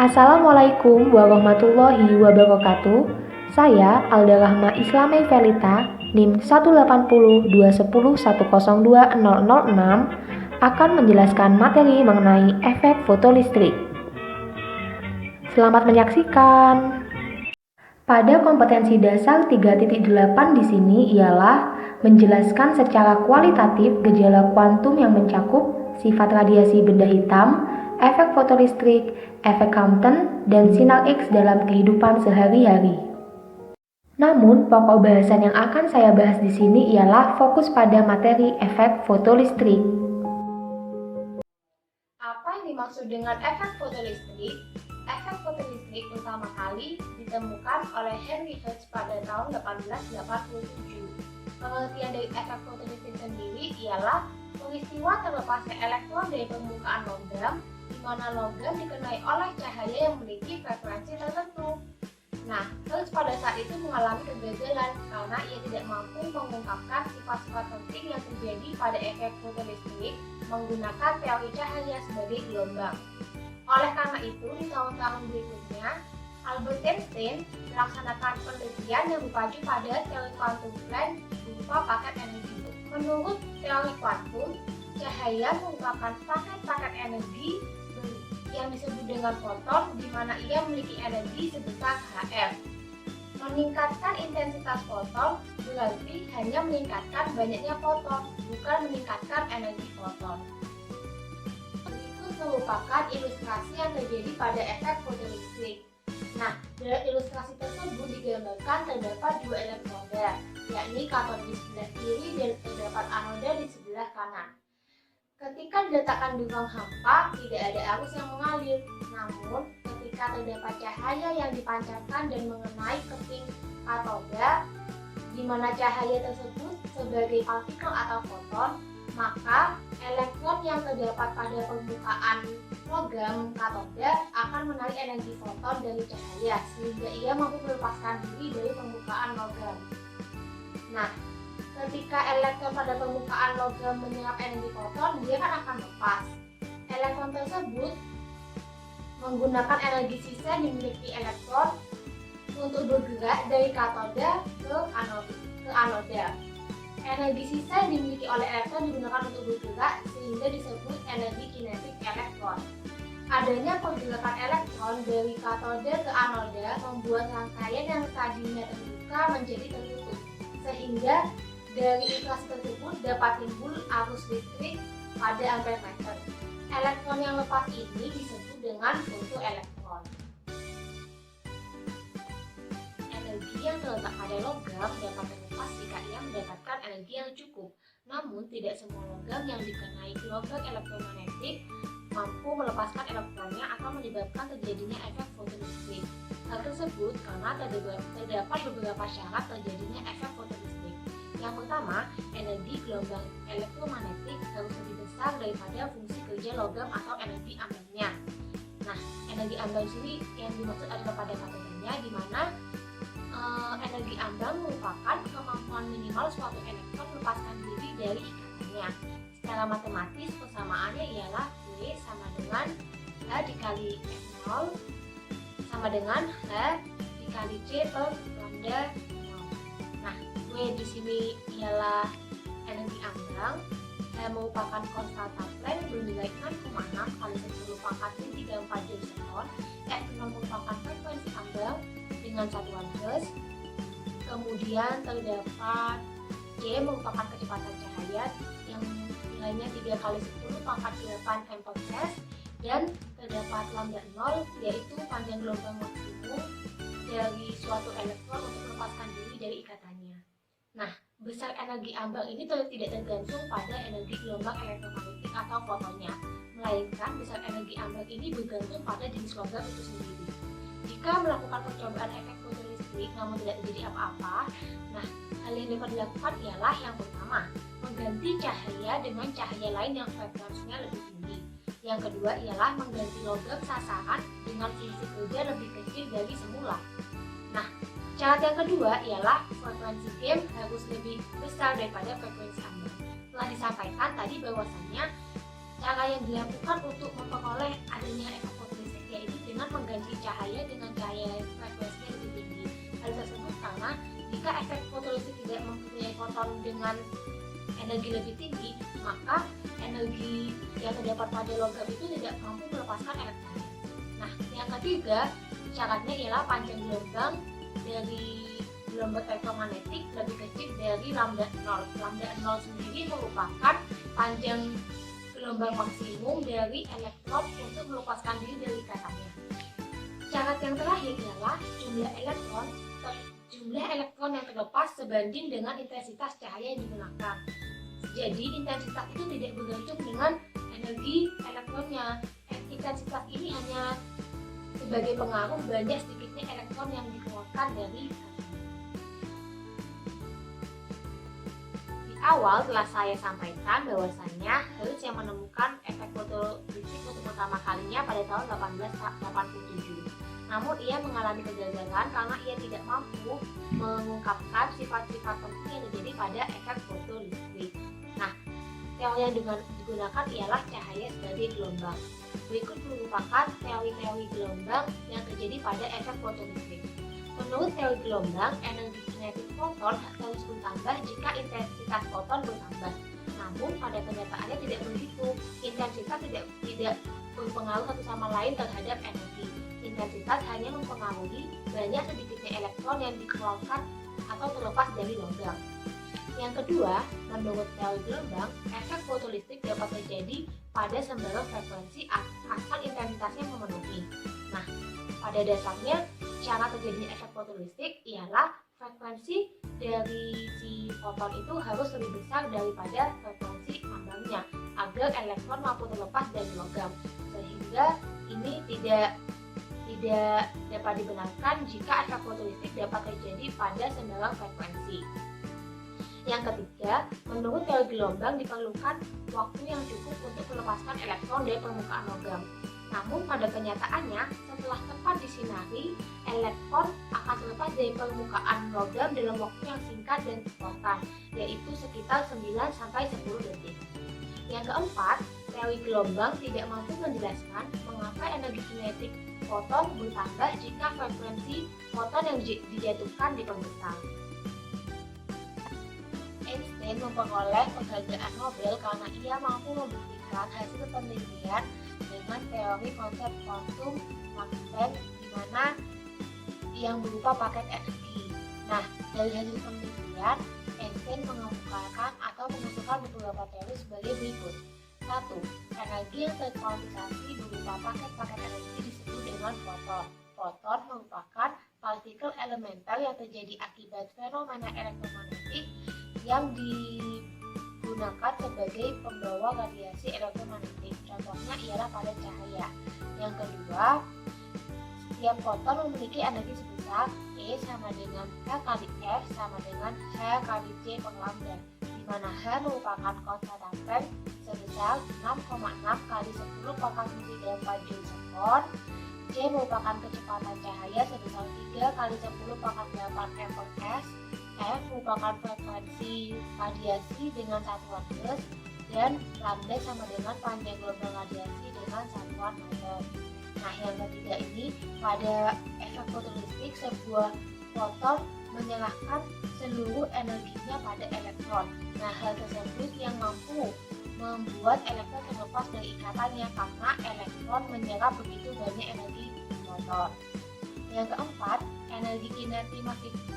Assalamualaikum warahmatullahi wabarakatuh. Saya Alda Rahma Islamai Velita, NIM 1802101020006 akan menjelaskan materi mengenai efek fotolistrik. Selamat menyaksikan. Pada kompetensi dasar 3.8 di sini ialah menjelaskan secara kualitatif gejala kuantum yang mencakup sifat radiasi benda hitam, efek fotolistrik, efek Compton, dan sinar X dalam kehidupan sehari-hari. Namun, pokok bahasan yang akan saya bahas di sini ialah fokus pada materi efek fotolistrik. Apa yang dimaksud dengan efek fotolistrik? Efek fotolistrik pertama kali ditemukan oleh Henry Hertz pada tahun 1887. Pengertian dari efek fotolistrik sendiri ialah peristiwa terlepasnya elektron dari permukaan logam, di mana logam dikenai oleh cahaya yang memiliki frekuensi tertentu. Nah, Hertz pada saat itu mengalami kegagalan karena ia tidak mampu mengungkapkan sifat-sifat penting yang terjadi pada efek fotolistrik menggunakan teori cahaya sebagai gelombang. Oleh karena itu, di tahun-tahun berikutnya, Albert Einstein melaksanakan penelitian yang berpacu pada teori kuantum Planck berupa paket energi. Menurut teori kuantum, cahaya mengungkapkan paket-paket energi yang disebut dengan foton, di mana ia memiliki energi sebesar Hf. Meningkatkan intensitas foton berarti hanya meningkatkan banyaknya foton, bukan meningkatkan energi foton. Berikut merupakan ilustrasi yang terjadi pada efek fotolistrik. Nah, dalam ilustrasi tersebut digambarkan terdapat dua elektroda, yakni katoda di sebelah kiri dan terdapat anoda di sebelah kanan. Ketika diletakkan di ruang hampa, tidak ada arus yang mengalir. Namun, ketika terdapat cahaya yang dipancarkan dan mengenai keping katoda, di mana cahaya tersebut sebagai partikel atau foton, maka elektron yang terdapat pada permukaan logam katoda akan menarik energi foton dari cahaya, sehingga ia mampu melepaskan diri dari permukaan logam. Nah, ketika elektron pada permukaan logam menyerap energi foton, dia akan lepas. Elektron tersebut menggunakan energi sisa yang dimiliki elektron untuk bergerak dari katoda ke anoda. Energi sisa yang dimiliki oleh elektron digunakan untuk bergerak sehingga disebut energi kinetik elektron. Adanya pergerakan elektron dari katoda ke anoda membuat rangkaian yang tadinya terbuka menjadi tertutup, sehingga dari ilustrasi tersebut dapat timbul arus listrik pada ampermeter. Elektron yang lepas ini disebut dengan fotoelektron. Energi yang terletak pada logam dapat terlepas jika ia mendapatkan energi yang cukup. Namun, tidak semua logam yang dikenai gelombang elektromagnetik mampu melepaskan elektronnya atau menyebabkan terjadinya efek fotolistrik. Hal tersebut karena terdapat beberapa syarat terjadinya efek fotolistrik. Yang pertama, energi gelombang elektromagnetik harus lebih besar daripada fungsi kerja logam atau energi ambangnya. Nah, energi ambang sini yang dimaksud adalah pada katodanya, di mana energi ambang merupakan kemampuan minimal suatu elektron melepaskan diri dari ikatannya. Secara matematis, persamaannya ialah W sama dengan H dikali F0 sama dengan H dikali C per lambda 0. Nah, W di sini ialah energi ambang, H merupakan konstanta Planck bernilai 6,6 kali 10 pangkat 34 Joule sekon, F0 merupakan frekuensi ambang dengan satuan Hertz. Kemudian terdapat C merupakan kecepatan cahaya yang nilainya 3 kali 10 pangkat 8 Ampere, dan terdapat lambda 0 yaitu panjang gelombang maksimum dari suatu elektron untuk melepaskan diri dari ikatannya. Nah, besar energi ambang ini tidak tergantung pada energi gelombang elektromagnetik atau fotonnya, melainkan besar energi ambang ini bergantung pada jenis logam itu sendiri. Jika melakukan percobaan efek fotolistrik namun tidak terjadi apa-apa, nah, hal yang dapat dilakukan ialah yang pertama, mengganti cahaya dengan cahaya lain yang frekuensinya lebih tinggi. Yang kedua ialah mengganti logam sasaran dengan fungsi kerja lebih kecil dari semula. Nah, syarat yang kedua ialah frekuensi game harus lebih besar daripada frekuensi ambang. Telah disampaikan tadi bahwasannya cara yang dilakukan untuk memperoleh adanya efek fotolistrik yaitu dengan mengganti cahaya dengan cahaya frekuensinya lebih tinggi. Hal tersebut karena jika efek fotolistrik tidak mempunyai foton dengan energi lebih tinggi, maka energi yang terdapat pada logam itu tidak mampu melepaskan elektronnya. Nah, yang ketiga, syaratnya ialah panjang gelombang dari gelombang elektromagnetik lebih kecil dari lambda 0. Lambda 0 sendiri merupakan panjang gelombang maksimum dari elektron untuk melepaskan diri dari ikatannya. Syarat yang terakhir ialah jumlah elektron yang terlepas sebanding dengan intensitas cahaya yang digunakan. Jadi intensitas itu tidak bergantung dengan energi elektronnya. Intensitas ini hanya sebagai pengaruh banyak sedikitnya elektron yang dikeluarkan dari ikatannya. Awal telah saya sampaikan bahwasannya Hertz yang menemukan efek fotolistrik untuk pertama kalinya pada tahun 1887. Namun ia mengalami kegagalan karena ia tidak mampu mengungkapkan sifat-sifat penting yang terjadi pada efek fotolistrik. Nah, teori yang digunakan ialah cahaya sebagai gelombang. Berikut merupakan teori-teori gelombang yang terjadi pada efek fotolistrik. Menurut teori gelombang, energi kinetik foton harus bertambah jika intensitas foton bertambah. Namun pada kenyataannya tidak begitu. Intensitas tidak berpengaruh satu sama lain terhadap energi. Intensitas hanya mempengaruhi banyak sedikitnya elektron yang dikeluarkan atau terlepas dari logam. Yang kedua, menurut teori gelombang, efek fotolistrik dapat terjadi pada sembarang frekuensi asal intensitasnya memenuhi. Nah, pada dasarnya cara terjadinya efek fotolistrik ialah frekuensi dari si foton itu harus lebih besar daripada frekuensi ambangnya agar elektron mampu terlepas dari logam, sehingga ini tidak dapat dibenarkan jika efek fotolistrik dapat terjadi pada sembarang frekuensi. Yang ketiga, menurut teori gelombang diperlukan waktu yang cukup untuk melepaskan elektron dari permukaan logam. Namun pada kenyataannya, setelah tepat disinari, elektron akan terlepas dari permukaan logam dalam waktu yang singkat dan spontan, yaitu sekitar 9-10 detik. Yang keempat, teori gelombang tidak mampu menjelaskan mengapa energi kinetik foton bertambah jika frekuensi foton yang dijatuhkan diperbesar. Einstein memperoleh penghargaan Nobel karena ia mampu membuktikan hasil penelitian dengan teori konsep kuantum Maxwell di mana yang berupa paket energi. Nah, dari hasil penelitian, Einstein mengemukakan atau mengusulkan beberapa teori sebagai berikut. 1. Energi yang terkuantisasi berupa paket-paket energi disebut dengan foton. Foton merupakan partikel elementer yang terjadi akibat fenomena elektromagnetik yang digunakan sebagai pembawa radiasi elektromagnetik. Contohnya ialah pada cahaya. Yang kedua, setiap foton memiliki energi sebesar E sama dengan H kali F sama dengan H kali C per lambda, di mana H merupakan konstantan sebesar 6,6 kali 10 pangkat 3 Joule sekon. C merupakan kecepatan cahaya sebesar 3 kali 10 pangkat 8 m per s. F merupakan frekuensi radiasi dengan satuan Hz, dan lambda sama dengan panjang gelombang radiasi dengan satuan meter. Nah, yang ketiga ini, pada efek fotolistrik sebuah foton menyerahkan seluruh energinya pada elektron. Nah, hal tersebut yang mampu membuat elektron terlepas dari ikatannya karena elektron menyerap begitu banyak energi foton. Yang keempat, energi kinetik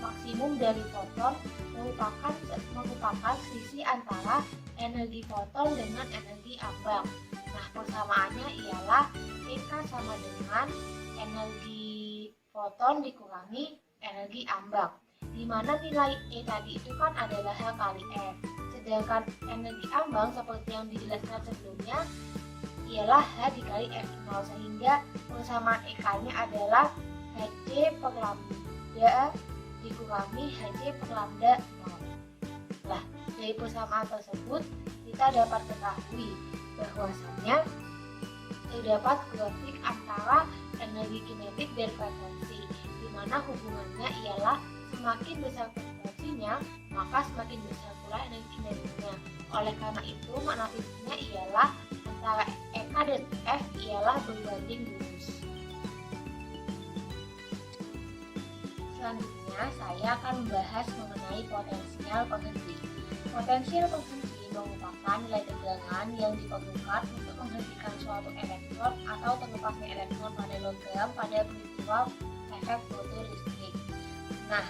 maksimum dari foton merupakan selisih antara energi foton dengan energi ambang. Nah, persamaannya ialah EK sama dengan energi foton dikurangi energi ambang, di mana nilai E tadi itu kan adalah H kali F. Sedangkan energi ambang seperti yang dijelaskan sebelumnya ialah H dikali F0, sehingga persamaan EK-nya adalah Hc per lambda dikurangi Hc per lambda 0. Nah, dari persamaan tersebut kita dapat ketahui bahwasannya terdapat grafik antara energi kinetik dan frekuensi, di mana hubungannya ialah semakin besar frekuensinya maka semakin besar pula energi kinetiknya. Oleh karena itu, makna fisiknya ialah antara EK dan F ialah berbanding lurus. Selanjutnya, saya akan membahas mengenai potensial penghenti. Potensial penghenti merupakan nilai tegangan yang diperlukan untuk menghentikan suatu elektron atau terlepasnya elektron pada logam pada peristiwa efek fotolistrik. Nah,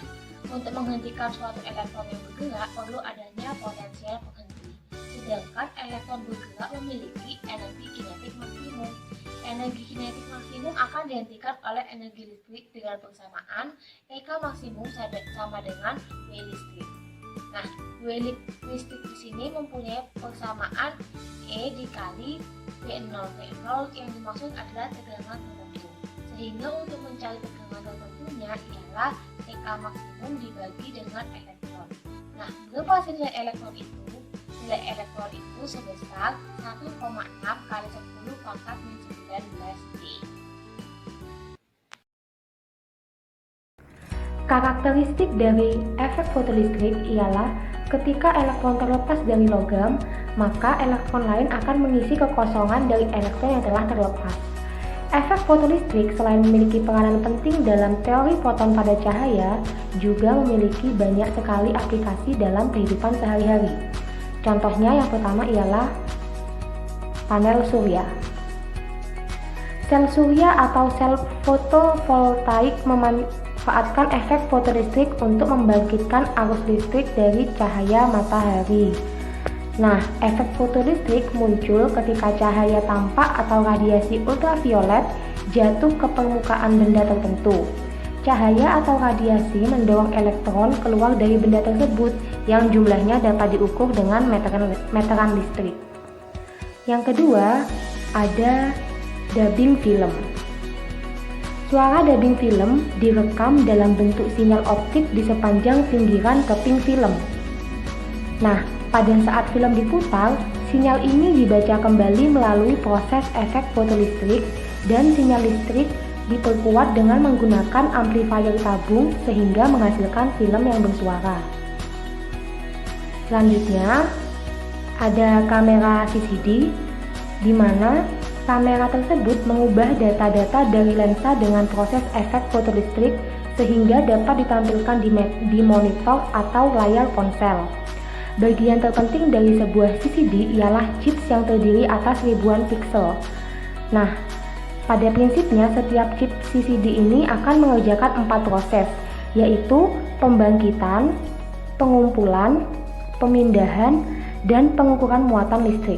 untuk menghentikan suatu elektron yang bergerak perlu adanya potensial penghenti. Sedangkan elektron bergerak memiliki energi kinetik maksimum. Energi kinetik maksimum akan dihentikan oleh energi listrik dengan persamaan EK maksimum sama dengan W listrik. Nah, W listrik di sini mempunyai persamaan E dikali V0. V0 yang dimaksud adalah tegangan tertentu. Sehingga untuk mencari tegangan tertentunya ialah EK maksimum dibagi dengan elektron. Nah, berapa nilai elektron itu? Nilai elektron itu sebesar 1,6 kali 10 pangkat min 19 D. Karakteristik dari efek fotolistrik ialah ketika elektron terlepas dari logam, maka elektron lain akan mengisi kekosongan dari elektron yang telah terlepas. Efek fotolistrik selain memiliki peranan penting dalam teori foton pada cahaya, juga memiliki banyak sekali aplikasi dalam kehidupan sehari-hari. Contohnya yang pertama ialah panel surya. Sel surya atau sel fotovoltaik memanfaatkan efek fotolistrik untuk membangkitkan arus listrik dari cahaya matahari. Nah, efek fotolistrik muncul ketika cahaya tampak atau radiasi ultraviolet jatuh ke permukaan benda tertentu. Cahaya atau radiasi mendorong elektron keluar dari benda tersebut yang jumlahnya dapat diukur dengan meteran listrik. Yang kedua, ada dubbing film. Suara dubbing film direkam dalam bentuk sinyal optik di sepanjang pinggiran keping film. Nah, pada saat film diputar, sinyal ini dibaca kembali melalui proses efek fotolistrik dan sinyal listrik diperkuat dengan menggunakan amplifier tabung sehingga menghasilkan film yang bersuara. Selanjutnya, ada kamera CCD, di mana kamera tersebut mengubah data-data dari lensa dengan proses efek fotolistrik sehingga dapat ditampilkan di monitor atau layar ponsel. Bagian terpenting dari sebuah CCD ialah chips yang terdiri atas ribuan piksel. Nah, pada prinsipnya setiap chip CCD ini akan mengerjakan 4 proses, yaitu pembangkitan, pengumpulan, pemindahan, dan pengukuran muatan listrik.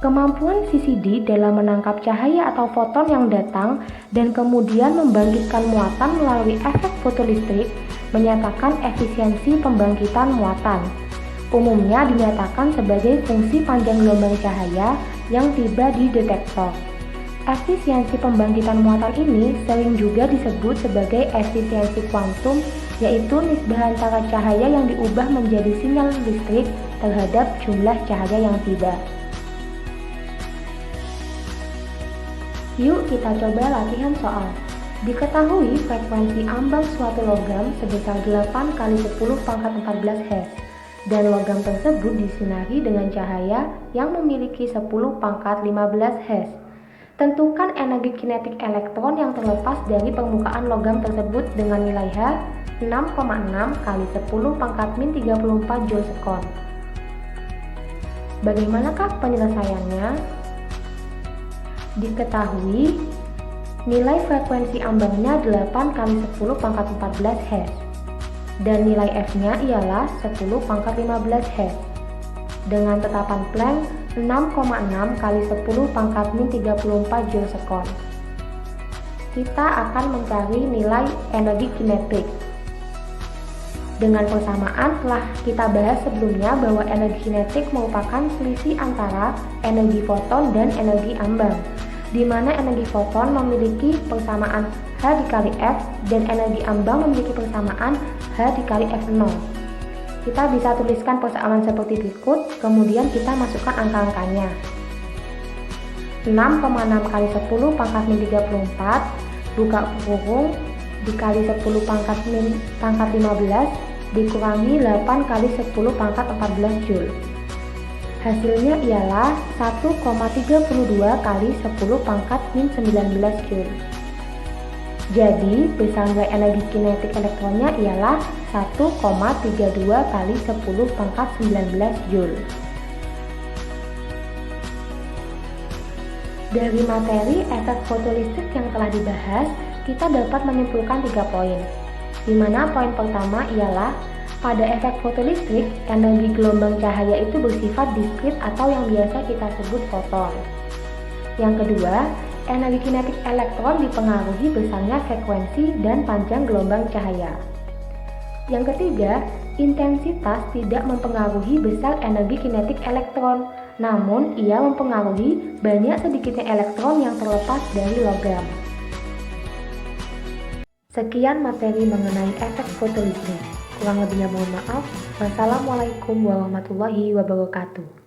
Kemampuan CCD dalam menangkap cahaya atau foton yang datang dan kemudian membangkitkan muatan melalui efek fotolistrik menyatakan efisiensi pembangkitan muatan. Umumnya dinyatakan sebagai fungsi panjang gelombang cahaya yang tiba di detektor. Efisiensi pembangkitan muatan ini sering juga disebut sebagai efisiensi kuantum, yaitu nisbah antara cahaya yang diubah menjadi sinyal listrik terhadap jumlah cahaya yang tiba. Yuk kita coba latihan soal. Diketahui frekuensi ambang suatu logam sebesar 8 kali 10 pangkat 14 Hz, dan logam tersebut disinari dengan cahaya yang memiliki 10 pangkat 15 Hz. Tentukan energi kinetik elektron yang terlepas dari permukaan logam tersebut dengan nilai H 6,6 kali 10 pangkat min 34 Joule sekon. Bagaimanakah penyelesaiannya? Diketahui nilai frekuensi ambangnya 8 kali 10 pangkat 14 Hz dan nilai F-nya ialah 10 pangkat 15 Hz. Dengan tetapan Planck 6,6 kali 10 pangkat min 34 Joule sekon. Kita akan mencari nilai energi kinetik. Dengan persamaan telah kita bahas sebelumnya bahwa energi kinetik merupakan selisih antara energi foton dan energi ambang, di mana energi foton memiliki persamaan H dikali F dan energi ambang memiliki persamaan H dikali F0. Kita bisa tuliskan persamaan seperti berikut, kemudian kita masukkan angka-angkanya. 6,6 kali 10 pangkat min 34 buka kurung dikali 10 pangkat min pangkat 15 dikurangi 8 kali 10 pangkat 14 Joule. Hasilnya ialah 1,32 kali 10 pangkat min 19 Joule. Jadi, besar nilai energi kinetik elektronnya ialah 1,32 kali 10 pangkat 19 Joule. Dari materi efek fotolistrik yang telah dibahas, kita dapat menyimpulkan 3 poin. Di mana poin pertama ialah pada efek fotolistrik, energi gelombang cahaya itu bersifat diskrit atau yang biasa kita sebut foton. Yang kedua, energi kinetik elektron dipengaruhi besarnya frekuensi dan panjang gelombang cahaya. Yang ketiga, intensitas tidak mempengaruhi besar energi kinetik elektron, namun ia mempengaruhi banyak sedikitnya elektron yang terlepas dari logam. Sekian materi mengenai efek fotolistrik. Kurang lebihnya mohon maaf. Wassalamualaikum warahmatullahi wabarakatuh.